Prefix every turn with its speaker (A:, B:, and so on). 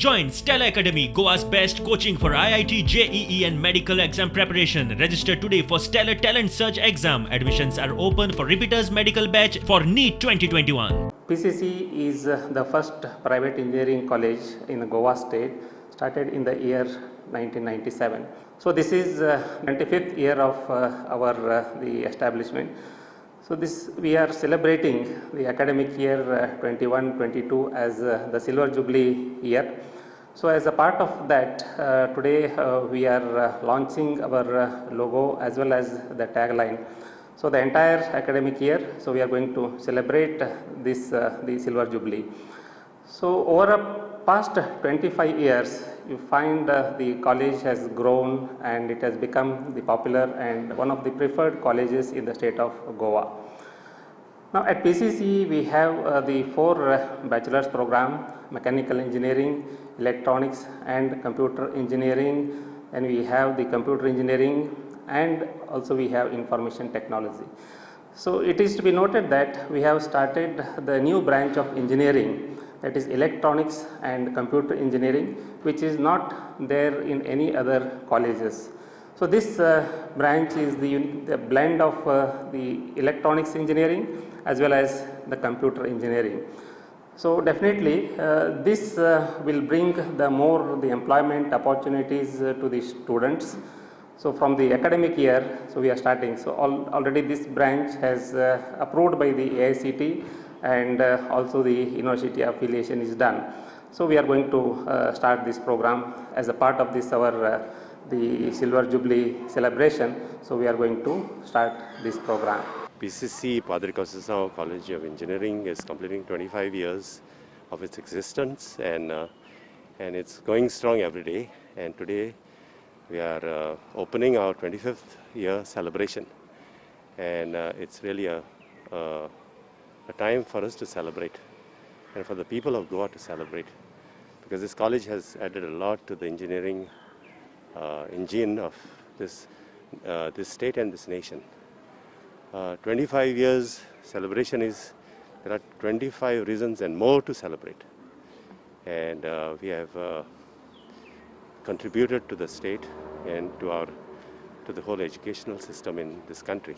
A: Join Stella Academy, Goa's best coaching for IIT, JEE and medical exam preparation. Register today for Stellar Talent Search exam. Admissions are open for repeaters medical batch for NEET 2021.
B: PCC is the first private engineering college in Goa state, started in the year 1997. So this is 25th year of the establishment. So this we are celebrating the academic year 21-22 as the Silver Jubilee year. So as a part of that, today we are launching our logo as well as the tagline. So the entire academic year, so we are going to celebrate this the Silver Jubilee. So over a past 25 years, you find the college has grown and it has become the popular and one of the preferred colleges in the state of Goa. Now at PCC we have the 4 bachelor's program: mechanical engineering, electronics and computer engineering, and we have the computer engineering, and also we have information technology. So it is to be noted that we have started the new branch of engineering, that is electronics and computer engineering, which is not there in any other colleges. So this branch is the blend of the electronics engineering as well as the computer engineering. So definitely this will bring the employment opportunities to the students. So from the academic year, so we are starting. So already this branch has approved by the AICT, and also the university affiliation is done. So we are going to start this program as a part of this the Silver Jubilee celebration. So we are going to start this program.
C: Pcce Padre Conceicao College of Engineering is completing 25 years of its existence, and it's going strong every day. And today we are opening our 25th year celebration, and it's really a time for us to celebrate and for the people of Goa to celebrate, because this college has added a lot to the engineering engine of this state and this nation. 25 years celebration is, there are 25 reasons and more to celebrate, and we have contributed to the state and to the whole educational system in this country.